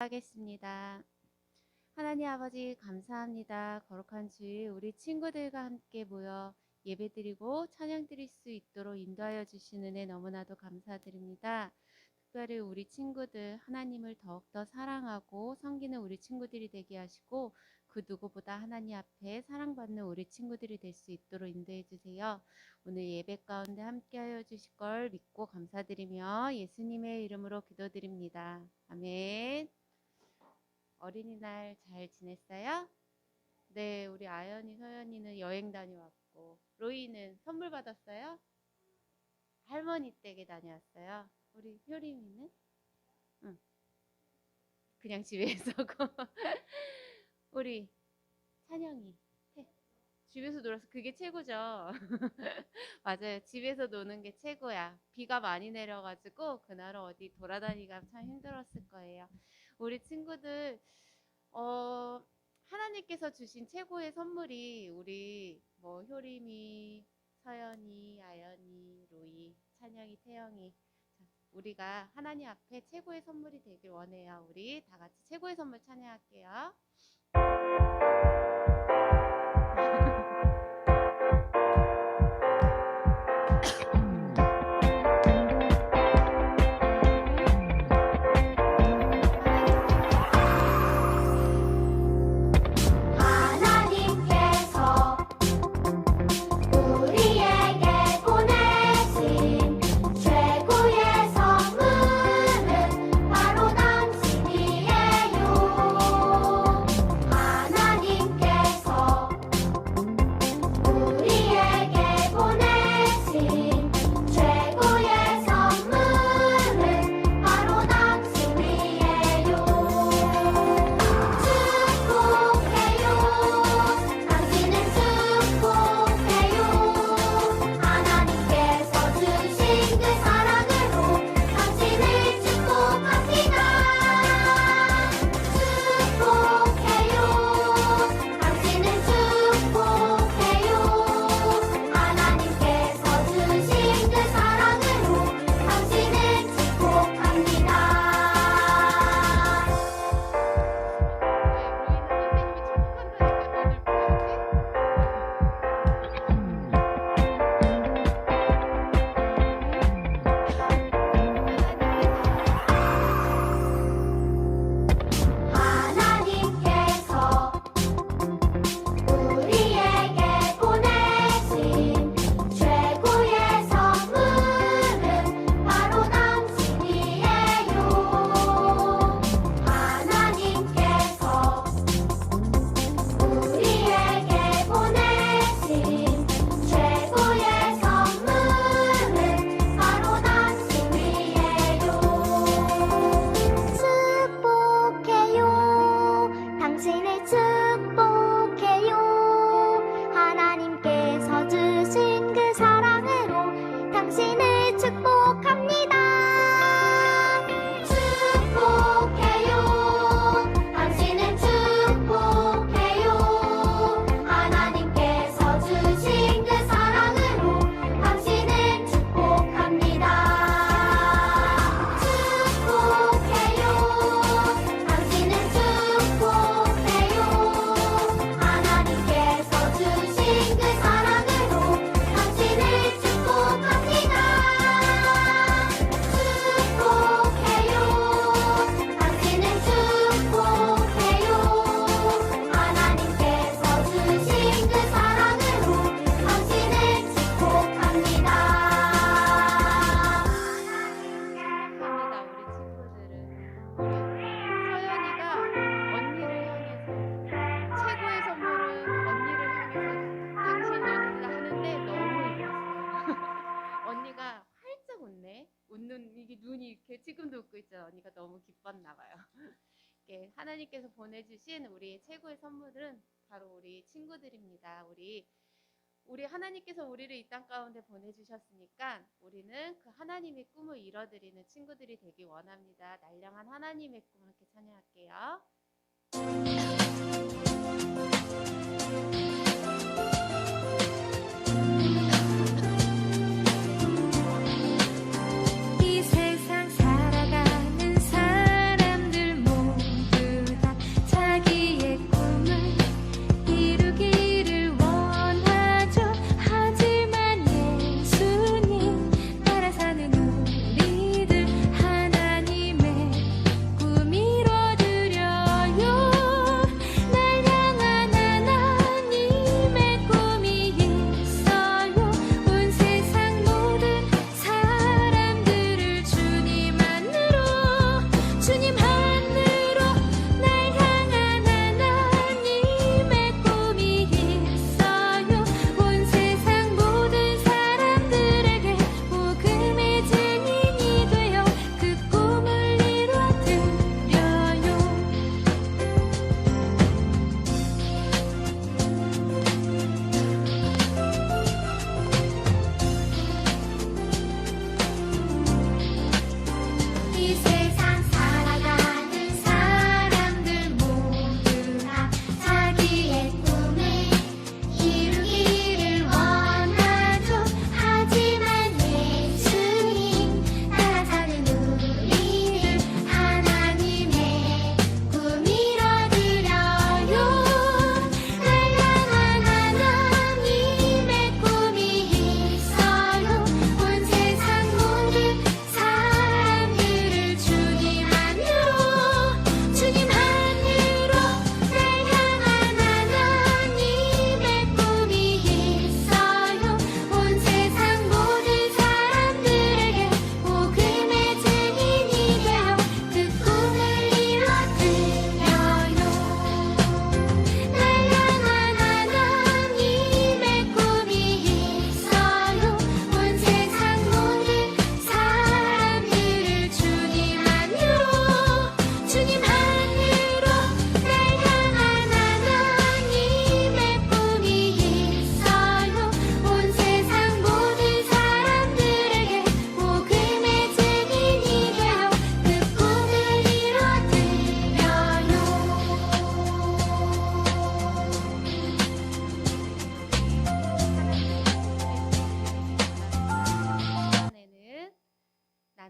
하겠습니다. 하나님 아버지 감사합니다. 거룩한 주일 우리 친구들과 함께 모여 예배드리고 찬양드릴 수 있도록 인도하여 주신 은혜 너무나도 감사드립니다. 특별히 우리 친구들 하나님을 더욱더 사랑하고 섬기는 우리 친구들이 되게 하시고 그 누구보다 하나님 앞에 사랑받는 우리 친구들이 될 수 있도록 인도해 주세요. 오늘 예배 가운데 함께하여 주실 걸 믿고 감사드리며 예수님의 이름으로 기도드립니다. 아멘. 어린이날 잘 지냈어요? 네, 우리 아연이, 서연이는 여행 다녀왔고 로이는 선물 받았어요? 할머니 댁에 다녀왔어요. 우리 효림이는? 응, 그냥 집에서 우리 찬영이 집에서 놀아서 그게 최고죠. 맞아요. 집에서 노는 게 최고야. 비가 많이 내려가지고 그날은 어디 돌아다니기가 참 힘들었을 거예요. 우리 친구들 하나님께서 주신 최고의 선물이 우리 효림이, 서연이, 아연이, 로이, 찬영이, 태영이 우리가 하나님 앞에 최고의 선물이 되길 원해요. 우리 다 같이 최고의 선물 찬양할게요. 언니가 너무 기뻤나 봐요. 하나님께서 보내주신 우리 최고의 선물은 바로 우리 친구들입니다. 우리 하나님께서 우리를 이 땅 가운데 보내주셨으니까 우리는 그 하나님의 꿈을 이뤄드리는 친구들이 되길 원합니다. 날량한 하나님의 꿈 함께 찬양할게요. 이 세상 살아가는 사람들 모두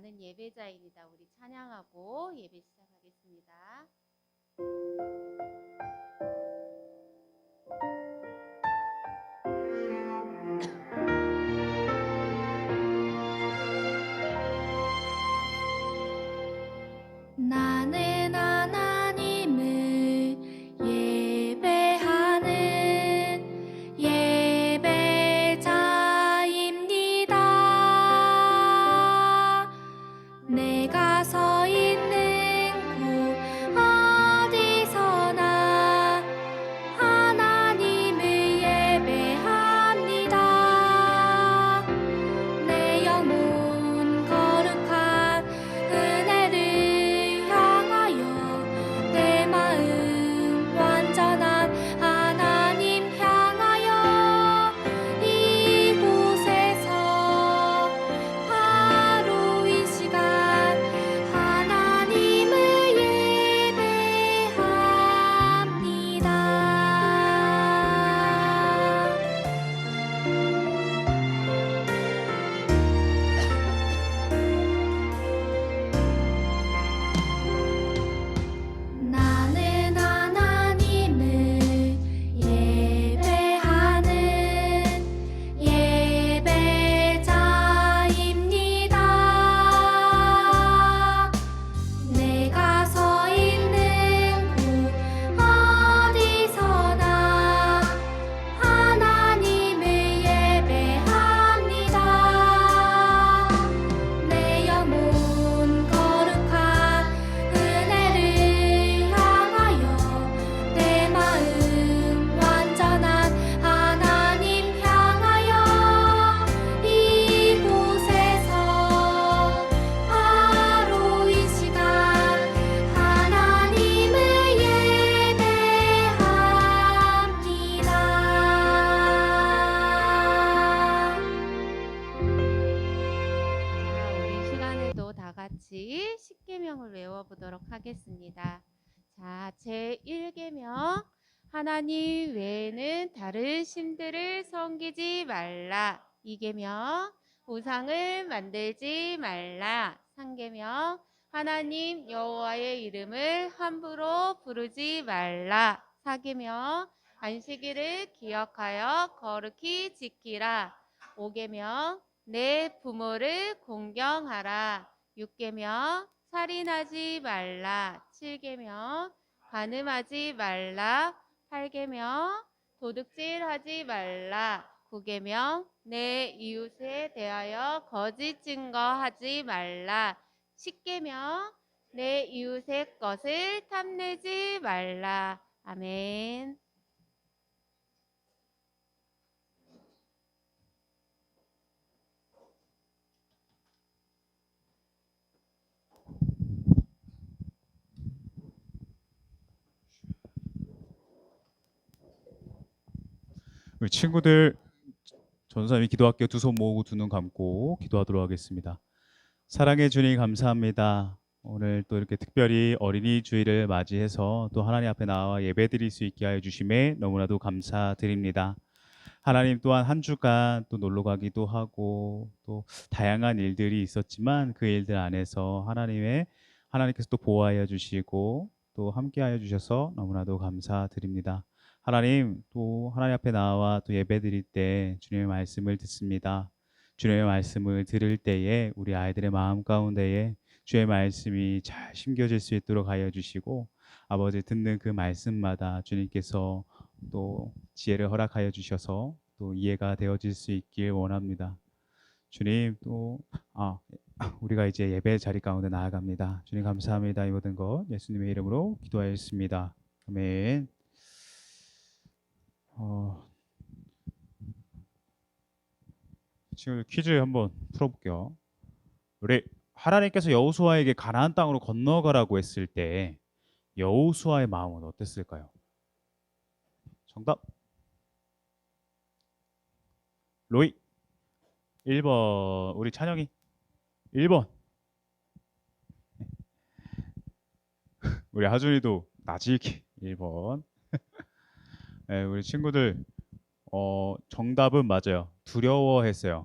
나는 예배자입니다. 우리 찬양하고 예배 시작하겠습니다. 나는 하나님을 예배하는 예배자입니다. 내가 서 있는 곳 어디서나 하나님을 예배합니다. 내 영혼 거룩한 은혜를 향하여 내 마음 완전한 하나님 향하여 이곳에서 바로 이 시간 하나님을 예배합니다. 나는 하나님을 예배하는 예배자입니다. 내가 서 있는 곳 어디서나 하나님을 예배합니다. 내 영혼 거룩한 은혜를 향하여 내 마음 완전한 하나님 향하여 이곳에서 바로 이 시간 하나님을 예배합니다. 우리 시간에도 다 같이 십계명을 외워보도록 하겠습니다. 자, 제1계명 하나님 외에는 다른 신들을 섬기지 말라. 2계명 우상을 만들지 말라. 3계명 하나님 여호와의 이름을 함부로 부르지 말라. 4계명 안식일을 기억하여 거룩히 지키라. 5계명 내 부모를 공경하라. 6계명 살인하지 말라. 7계명 간음하지 말라. 8계명 도둑질하지 말라. 9계명 내 이웃에 대하여 거짓 증거하지 말라. 10계명 내 이웃의 것을 탐내지 말라. 아멘. 우리 친구들 전사님이 기도할게요. 두 손 모으고 두 눈 감고 기도하도록 하겠습니다. 사랑해 주님 감사합니다. 오늘 또 이렇게 특별히 어린이 주일을 맞이해서 또 하나님 앞에 나와 예배드릴 수 있게 하여 주심에 너무나도 감사드립니다. 하나님 또한 한 주간 또 놀러 가기도 하고 또 다양한 일들이 있었지만 그 일들 안에서 하나님께서 또 보호하여 주시고 또 함께하여 주셔서 너무나도 감사드립니다. 하나님 또 하나님 앞에 나와 또 예배드릴 때 주님의 말씀을 듣습니다. 주님의 말씀을 들을 때에 우리 아이들의 마음 가운데에 주의 말씀이 잘 심겨질 수 있도록 하여 주시고 아버지 듣는 그 말씀마다 주님께서 또 지혜를 허락하여 주셔서 또 이해가 되어질 수 있길 원합니다. 주님 또 우리가 이제 예배 자리 가운데 나아갑니다. 주님 감사합니다. 이 모든 것 예수님의 이름으로 기도하였습니다. 아멘. 지금 퀴즈 한번 풀어볼게요. 우리 하나님께서 여호수아에게 가나안 땅으로 건너가라고 했을 때 여호수아의 마음은 어땠을까요? 정답 로이 1번, 우리 찬영이 1번, 우리 하준이도 나지기 1번. 네, 우리 친구들 정답은 맞아요. 두려워했어요.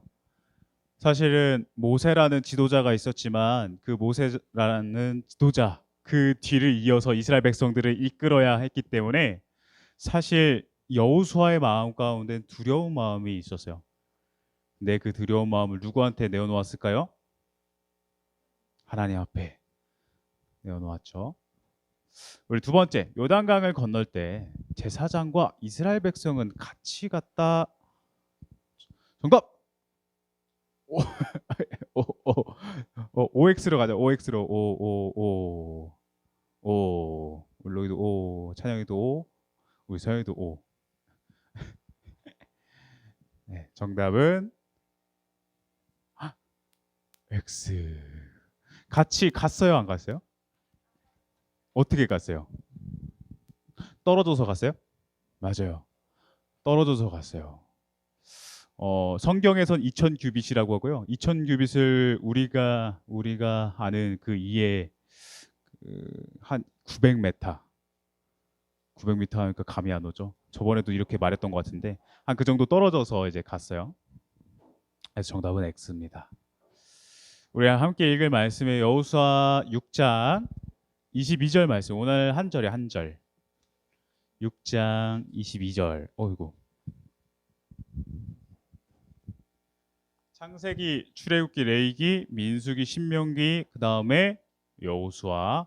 사실은 모세라는 지도자가 있었지만 그 모세라는 지도자 그 뒤를 이어서 이스라엘 백성들을 이끌어야 했기 때문에 사실 여호수아의 마음 가운데 두려운 마음이 있었어요. 근데 그 두려운 마음을 누구한테 내어놓았을까요? 하나님 앞에 내어놓았죠. 우리 두 번째, 요단강을 건널 때 제사장과 이스라엘 백성은 같이 갔다. 정답. 오, OX로 가자. OX로 오. 우리 로이도 오, 찬영이도 오, 우리 서영이도 오. 네, 정답은 X. 같이 갔어요, 안 갔어요? 어떻게 갔어요? 떨어져서 갔어요? 맞아요. 떨어져서 갔어요. 성경에선 2000규빗이라고 하고요. 2000규빗을 우리가 아는 그 이해 한 900m. 900m 하니까 감이 안 오죠. 저번에도 이렇게 말했던 것 같은데 한 그 정도 떨어져서 이제 갔어요. 그래서 정답은 X입니다. 우리랑 함께 읽을 말씀의 여호수아 6장 22절 말씀. 오늘 한 절에 한 절. 6장 22절. 어이구. 창세기, 출애굽기, 레위기, 민수기, 신명기, 그 다음에 여호수아.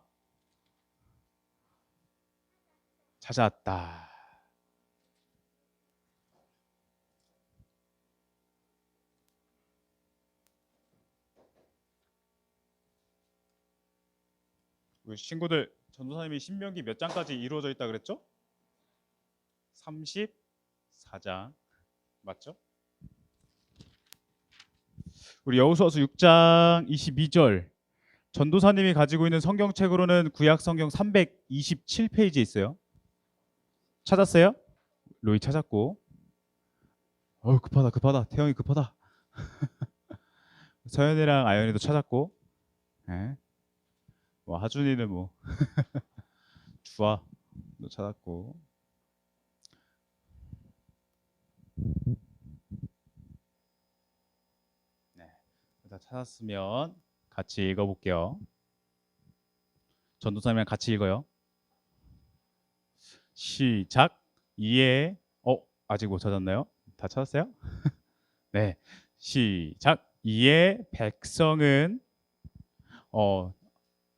찾았다. 우리 친구들, 전도사님이 신명기 몇 장까지 이루어져 있다 그랬죠? 34장 맞죠? 우리 여호수아서 6장 22절. 전도사님이 가지고 있는 성경책으로는 구약 성경 327페이지에 있어요. 찾았어요? 로이 찾았고. 급하다. 태영이 급하다. 서연이랑 아연이도 찾았고. 네. 하준이는 뭐 주아 도 찾았고. 네, 다 찾았으면 같이 읽어볼게요. 전도사님이랑 같이 읽어요. 시작. 이에 아직 못 찾았나요? 다 찾았어요? 네, 시작. 이에 백성은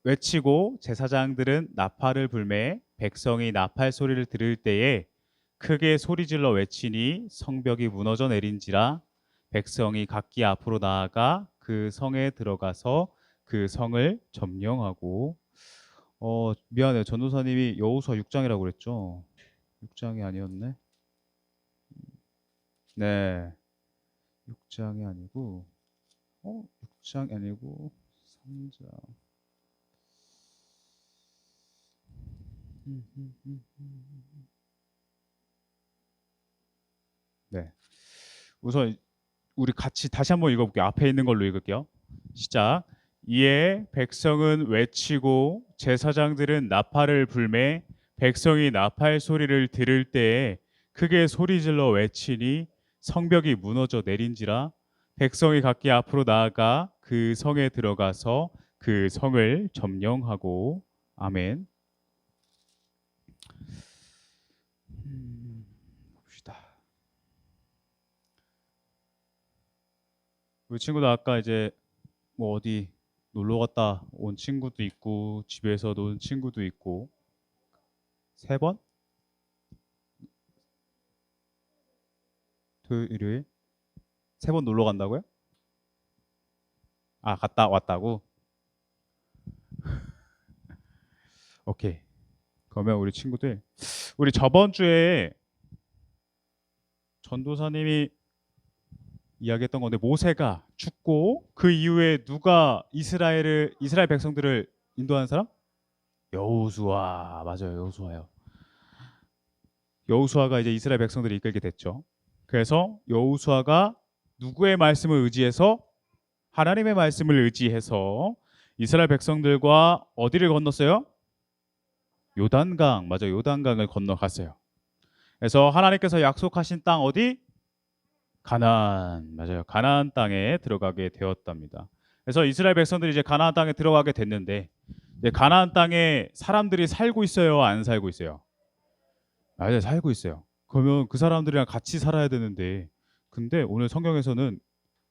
외치고 제사장들은 나팔을 불매 백성이 나팔 소리를 들을 때에 크게 소리질러 외치니 성벽이 무너져 내린지라 백성이 각기 앞으로 나아가 그 성에 들어가서 그 성을 점령하고. 미안해요. 전도사님이 여호수아 6장이라고 그랬죠? 6장이 아니었네. 네, 6장이 아니고 6장이 아니고 3장. 네, 우선 우리 같이 다시 한번 읽어볼게요. 앞에 있는 걸로 읽을게요. 시작. 이에 백성은 외치고 제사장들은 나팔을 불매 백성이 나팔 소리를 들을 때에 크게 소리질러 외치니 성벽이 무너져 내린지라 백성이 각기 앞으로 나아가 그 성에 들어가서 그 성을 점령하고. 아멘. 봅시다. 우리 친구도 아까 이제 뭐 어디 놀러 갔다 온 친구도 있고 집에서 논 친구도 있고 3번? 토요일, 일요일? 3번 놀러 간다고요? 갔다 왔다고? 오케이. 그러면 우리 친구들, 우리 저번 주에 전도사님이 이야기했던 건데 모세가 죽고 그 이후에 누가 이스라엘 백성들을 인도하는 사람? 여호수아. 맞아요. 여호수아요. 여호수아가 이제 이스라엘 백성들을 이끌게 됐죠. 그래서 여호수아가 누구의 말씀을 의지해서? 하나님의 말씀을 의지해서 이스라엘 백성들과 어디를 건넜어요? 요단강. 맞아요. 요단강을 건너갔어요. 그래서 하나님께서 약속하신 땅 어디? 가나안, 맞아요. 가나안 땅에 들어가게 되었답니다. 그래서 이스라엘 백성들이 이제 가나안 땅에 들어가게 됐는데 이제 가나안 땅에 사람들이 살고 있어요, 안 살고 있어요? 맞아요, 살고 있어요. 그러면 그 사람들이랑 같이 살아야 되는데 근데 오늘 성경에서는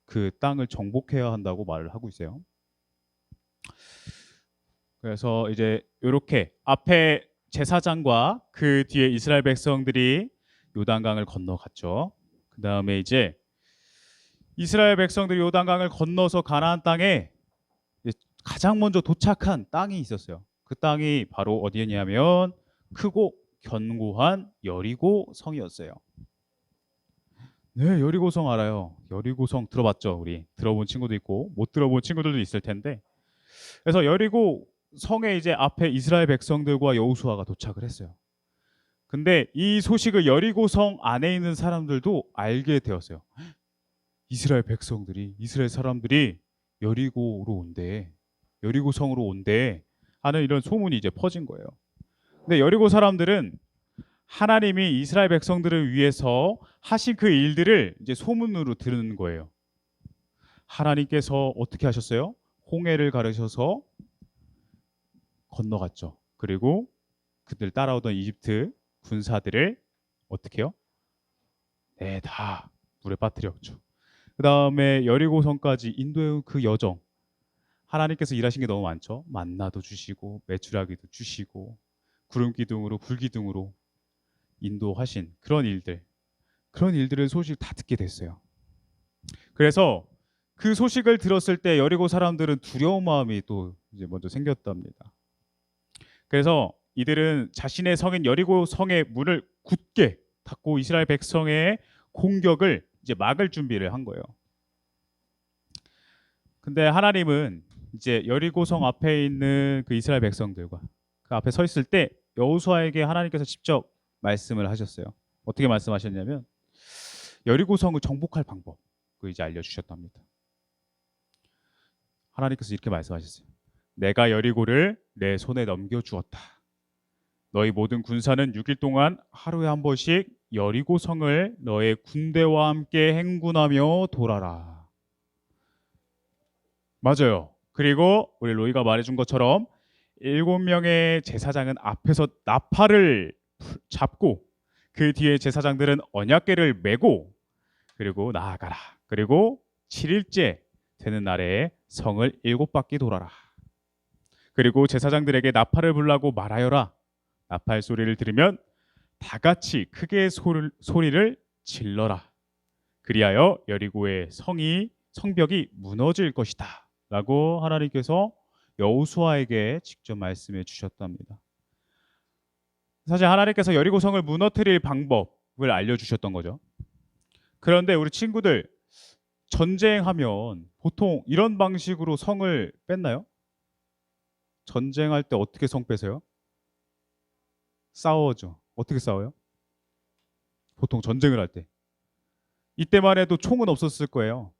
그 땅을 정복해야 한다고 말을 하고 있어요. 그래서 이제 이렇게 앞에 제사장과 그 뒤에 이스라엘 백성들이 요단강을 건너갔죠. 그 다음에 이제 이스라엘 백성들이 요단강을 건너서 가나안 땅에 이제 가장 먼저 도착한 땅이 있었어요. 그 땅이 바로 어디였냐면 크고 견고한 여리고 성이었어요. 네, 여리고성 알아요. 여리고성 들어봤죠? 우리 들어본 친구도 있고 못 들어본 친구들도 있을 텐데. 그래서 여리고 성에 이제 앞에 이스라엘 백성들과 여호수아가 도착을 했어요. 근데 이 소식을 여리고성 안에 있는 사람들도 알게 되었어요. 이스라엘 백성들이, 이스라엘 사람들이 여리고로 온대, 여리고성으로 온대 하는 이런 소문이 이제 퍼진 거예요. 근데 여리고 사람들은 하나님이 이스라엘 백성들을 위해서 하신 그 일들을 이제 소문으로 들은 거예요. 하나님께서 어떻게 하셨어요? 홍해를 가르셔서 건너갔죠. 그리고 그들 따라오던 이집트 군사들을 어떻게 해요? 네, 다 물에 빠뜨렸죠. 그 다음에 여리고성까지 인도해온 그 여정. 하나님께서 일하신 게 너무 많죠. 만나도 주시고 메추라기도 주시고 구름 기둥으로 불 기둥으로 인도하신 그런 일들의 소식을 다 듣게 됐어요. 그래서 그 소식을 들었을 때 여리고 사람들은 두려운 마음이 또 이제 먼저 생겼답니다. 그래서 이들은 자신의 성인 여리고 성의 문을 굳게 닫고 이스라엘 백성의 공격을 이제 막을 준비를 한 거예요. 근데 하나님은 이제 여리고성 앞에 있는 그 이스라엘 백성들과 그 앞에 서 있을 때 여호수아에게 하나님께서 직접 말씀을 하셨어요. 어떻게 말씀하셨냐면 여리고성을 정복할 방법을 이제 알려주셨답니다. 하나님께서 이렇게 말씀하셨어요. 내가 여리고를 내 손에 넘겨주었다. 너희 모든 군사는 6일 동안 하루에 한 번씩 여리고성을 너의 군대와 함께 행군하며 돌아라. 맞아요. 그리고 우리 로이가 말해준 것처럼 7명의 제사장은 앞에서 나팔을 잡고 그 뒤에 제사장들은 언약궤를 메고 그리고 나아가라. 그리고 7일째 되는 날에 성을 7바퀴 돌아라. 그리고 제사장들에게 나팔을 불라고 말하여라. 나팔 소리를 들으면 다 같이 크게 소리를 질러라. 그리하여 여리고의 성벽이 무너질 것이다. 라고 하나님께서 여호수아에게 직접 말씀해 주셨답니다. 사실 하나님께서 여리고성을 무너뜨릴 방법을 알려주셨던 거죠. 그런데 우리 친구들 전쟁하면 보통 이런 방식으로 성을 뺐나요? 전쟁할 때 어떻게 성 빼세요? 싸워죠. 어떻게 싸워요? 보통 전쟁을 할 때. 이때만 해도 총은 없었을 거예요.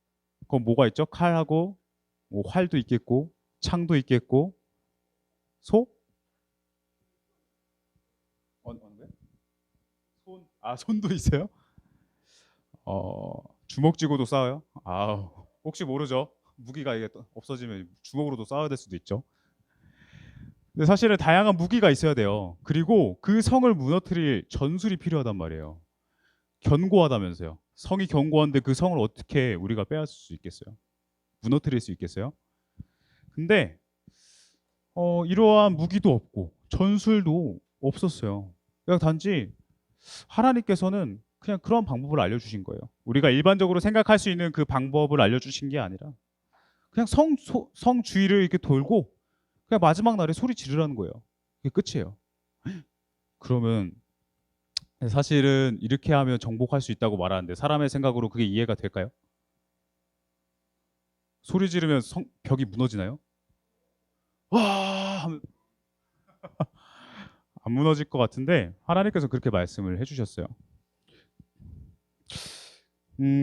그럼 뭐가 있죠? 칼하고 뭐 활도 있겠고 창도 있겠고 소? 손도 있어요? 주먹 쥐고도 싸워요? 혹시 모르죠. 무기가 이게 없어지면 주먹으로도 싸워야 될 수도 있죠. 근데 사실은 다양한 무기가 있어야 돼요. 그리고 그 성을 무너뜨릴 전술이 필요하단 말이에요. 견고하다면서요. 성이 견고한데 그 성을 어떻게 우리가 빼앗을 수 있겠어요? 무너뜨릴 수 있겠어요? 근데 이러한 무기도 없고 전술도 없었어요. 그냥 단지 하나님께서는 그냥 그런 방법을 알려주신 거예요. 우리가 일반적으로 생각할 수 있는 그 방법을 알려주신 게 아니라 그냥 성 주위를 이렇게 돌고 그냥 마지막 날에 소리 지르라는 거예요. 그게 끝이에요. 그러면 사실은 이렇게 하면 정복할 수 있다고 말하는데 사람의 생각으로 그게 이해가 될까요? 소리 지르면 벽이 무너지나요? 와! 하면 안 무너질 것 같은데 하나님께서 그렇게 말씀을 해주셨어요.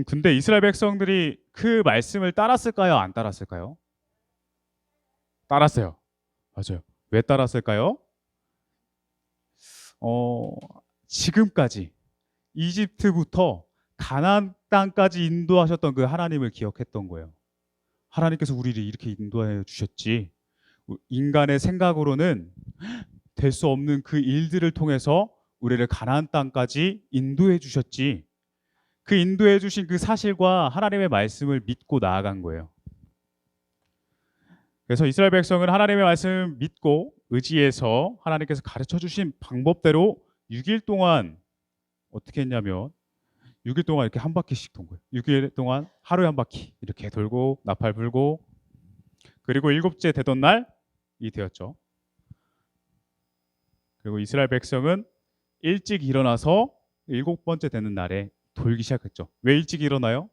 근데 이스라엘 백성들이 그 말씀을 따랐을까요? 안 따랐을까요? 따랐어요. 맞아요. 왜 따랐을까요? 지금까지 이집트부터 가나안 땅까지 인도하셨던 그 하나님을 기억했던 거예요. 하나님께서 우리를 이렇게 인도해 주셨지. 인간의 생각으로는 될 수 없는 그 일들을 통해서 우리를 가나안 땅까지 인도해 주셨지. 그 인도해 주신 그 사실과 하나님의 말씀을 믿고 나아간 거예요. 그래서 이스라엘 백성은 하나님의 말씀을 믿고 의지해서 하나님께서 가르쳐 주신 방법대로 6일 동안 어떻게 했냐면 6일 동안 이렇게 한 바퀴씩 돈 거예요. 6일 동안 하루에 한 바퀴 이렇게 돌고 나팔 불고, 그리고 일곱째 되던 날이 되었죠. 그리고 이스라엘 백성은 일찍 일어나서 일곱 번째 되는 날에 돌기 시작했죠. 왜 일찍 일어나요?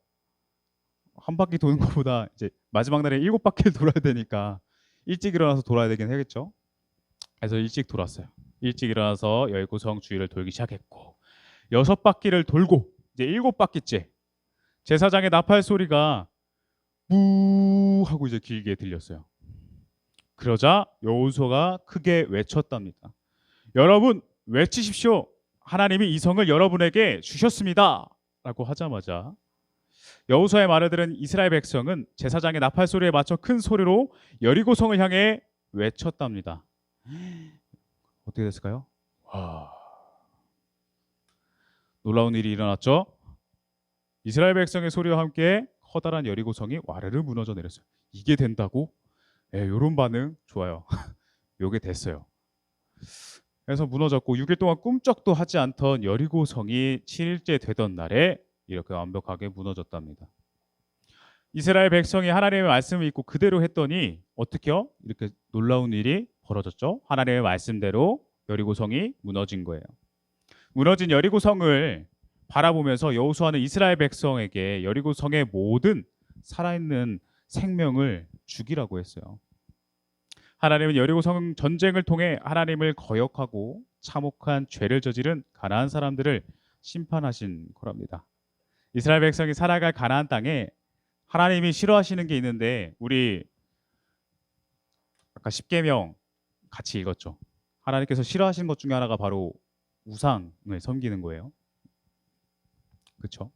한 바퀴 도는 것보다 이제 마지막 날에 일곱 바퀴를 돌아야 되니까 일찍 일어나서 돌아야 되긴 하겠죠. 그래서 일찍 돌았어요. 일찍 일어나서 여리고성 주위를 돌기 시작했고, 여섯 바퀴를 돌고 이제 일곱 바퀴째 제사장의 나팔 소리가 무 하고 이제 길게 들렸어요. 그러자 여호수아가 크게 외쳤답니다. 여러분 외치십시오. 하나님이 이 성을 여러분에게 주셨습니다. 라고 하자마자 여호수아의 말을 들은 이스라엘 백성은 제사장의 나팔 소리에 맞춰 큰 소리로 여리고성을 향해 외쳤답니다. 어떻게 됐을까요? 와, 놀라운 일이 일어났죠. 이스라엘 백성의 소리와 함께 커다란 여리고성이 와르르 무너져 내렸어요. 이게 된다고? 이런 반응 좋아요. 요게 됐어요. 그래서 무너졌고 6일 동안 꿈쩍도 하지 않던 여리고성이 7일째 되던 날에 이렇게 완벽하게 무너졌답니다. 이스라엘 백성이 하나님의 말씀을 믿고 그대로 했더니 어떻게요? 이렇게 놀라운 일이 벌어졌죠. 하나님의 말씀대로 여리고성이 무너진 거예요. 무너진 여리고성을 바라보면서 여호수아는 이스라엘 백성에게 여리고성의 모든 살아있는 생명을 죽이라고 했어요. 하나님은 여리고성 전쟁을 통해 하나님을 거역하고 참혹한 죄를 저지른 가나안 사람들을 심판하신 거랍니다. 이스라엘 백성이 살아갈 가나안 땅에 하나님이 싫어하시는 게 있는데, 우리 아까 십계명 같이 읽었죠. 하나님께서 싫어하시는 것 중에 하나가 바로 우상을 섬기는 거예요. 그렇죠?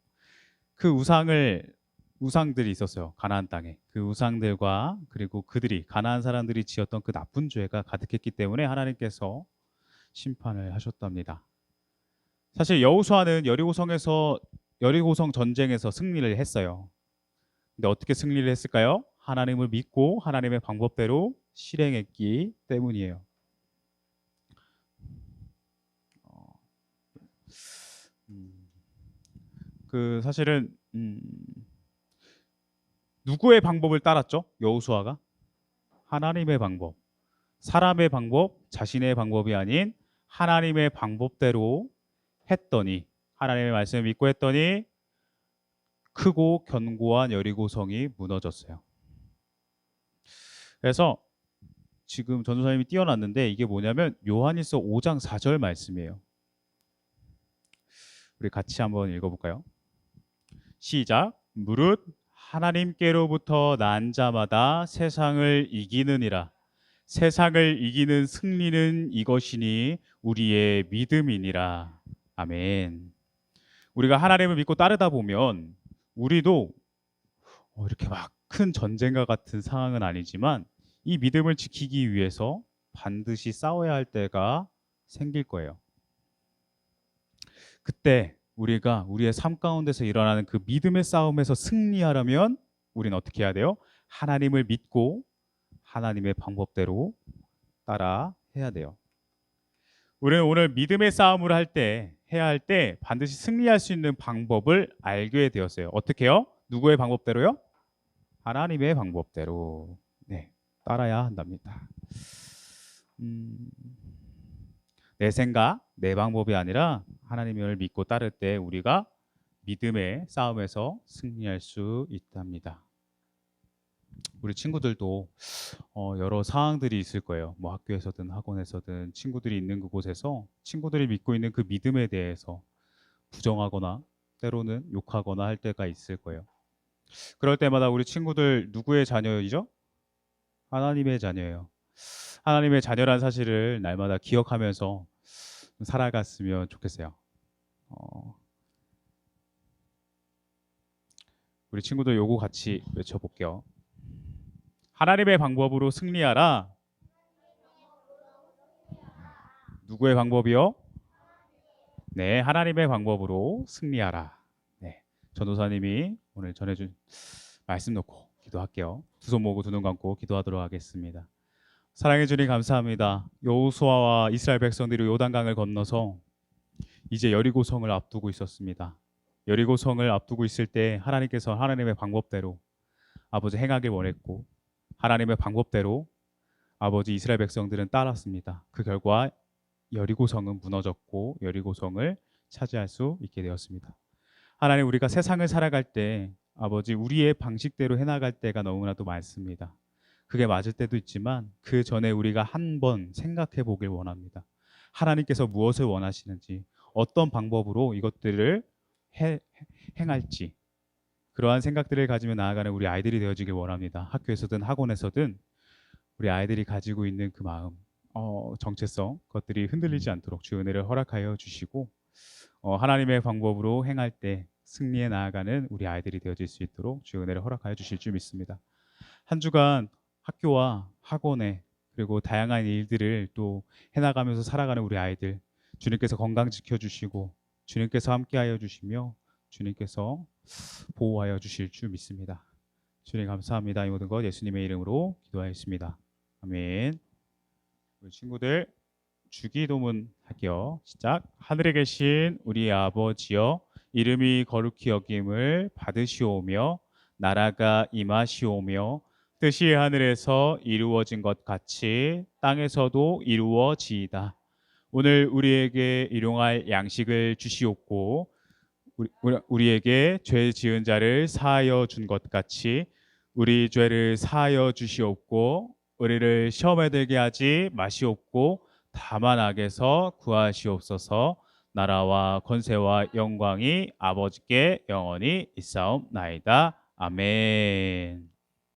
그 우상들이 있었어요. 가나안 땅에. 그 우상들과 그리고 그들이 가나안 사람들이 지었던 그 나쁜 죄가 가득했기 때문에 하나님께서 심판을 하셨답니다. 사실 여호수아는 여리고성 전쟁에서 승리를 했어요. 근데 어떻게 승리를 했을까요? 하나님을 믿고 하나님의 방법대로 실행했기 때문이에요. 그 사실은 누구의 방법을 따랐죠? 여호수아가 하나님의 방법, 사람의 방법, 자신의 방법이 아닌 하나님의 방법대로 했더니, 하나님의 말씀을 믿고 했더니 크고 견고한 여리고성이 무너졌어요. 그래서 지금 전도사님이 띄워놨는데 이게 뭐냐면 요한일서 5장 4절 말씀이에요. 우리 같이 한번 읽어볼까요? 시작. 무릇 하나님께로부터 난 자마다 세상을 이기느니라. 세상을 이기는 승리는 이것이니 우리의 믿음이니라. 아멘. 우리가 하나님을 믿고 따르다 보면 우리도 이렇게 막 큰 전쟁과 같은 상황은 아니지만 이 믿음을 지키기 위해서 반드시 싸워야 할 때가 생길 거예요. 그때 우리가 우리의 삶 가운데서 일어나는 그 믿음의 싸움에서 승리하려면 우리는 어떻게 해야 돼요? 하나님을 믿고 하나님의 방법대로 따라 해야 돼요. 우리는 오늘 믿음의 싸움을 해야 할 때 반드시 승리할 수 있는 방법을 알게 되었어요. 어떻게요? 누구의 방법대로요? 하나님의 방법대로 따라야 한답니다. 내 생각, 내 방법이 아니라 하나님을 믿고 따를 때 우리가 믿음의 싸움에서 승리할 수 있답니다. 우리 친구들도 여러 상황들이 있을 거예요. 뭐 학교에서든 학원에서든 친구들이 있는 그곳에서 친구들이 믿고 있는 그 믿음에 대해서 부정하거나 때로는 욕하거나 할 때가 있을 거예요. 그럴 때마다 우리 친구들 누구의 자녀이죠? 하나님의 자녀예요. 하나님의 자녀란 사실을 날마다 기억하면서 살아갔으면 좋겠어요. 우리 친구들 요거 같이 외쳐볼게요. 하나님의 방법으로 승리하라. 누구의 방법이요? 네, 하나님의 방법으로 승리하라. 네, 전도사님이 오늘 전해준 말씀 놓고 기도할게요. 두 손 모으고 두 눈 감고 기도하도록 하겠습니다. 사랑해 주님 감사합니다. 여호수아와 이스라엘 백성들이 요단강을 건너서 이제 여리고성을 앞두고 있었습니다. 여리고성을 앞두고 있을 때 하나님께서 하나님의 방법대로 아버지 행하길 원했고 하나님의 방법대로 아버지 이스라엘 백성들은 따랐습니다. 그 결과 여리고성은 무너졌고 여리고성을 차지할 수 있게 되었습니다. 하나님, 우리가 세상을 살아갈 때 아버지 우리의 방식대로 해나갈 때가 너무나도 많습니다. 그게 맞을 때도 있지만 그 전에 우리가 한번 생각해 보길 원합니다. 하나님께서 무엇을 원하시는지, 어떤 방법으로 이것들을 행할지, 그러한 생각들을 가지며 나아가는 우리 아이들이 되어지길 원합니다. 학교에서든 학원에서든 우리 아이들이 가지고 있는 그 마음, 정체성, 그것들이 흔들리지 않도록 주의 은혜를 허락하여 주시고 하나님의 방법으로 행할 때 승리에 나아가는 우리 아이들이 되어질 수 있도록 주의 은혜를 허락하여 주실 줄 믿습니다. 한 주간 학교와 학원에 그리고 다양한 일들을 또 해나가면서 살아가는 우리 아이들, 주님께서 건강 지켜주시고 주님께서 함께하여 주시며 주님께서 보호하여 주실 줄 믿습니다. 주님 감사합니다. 이 모든 것 예수님의 이름으로 기도하였습니다. 아멘. 우리 친구들 주기도문 할게요. 시작. 하늘에 계신 우리 아버지여, 이름이 거룩히 여김을 받으시오며 나라가 임하시오며 뜻이 하늘에서 이루어진 것 같이 땅에서도 이루어지이다. 오늘 우리에게 일용할 양식을 주시옵고 우리에게 죄 지은 자를 사하여 준 것 같이 우리 죄를 사하여 주시옵고 우리를 시험에 들게 하지 마시옵고 다만 악에서 구하시옵소서. 나라와 권세와 영광이 아버지께 영원히 있사옵나이다. 아멘.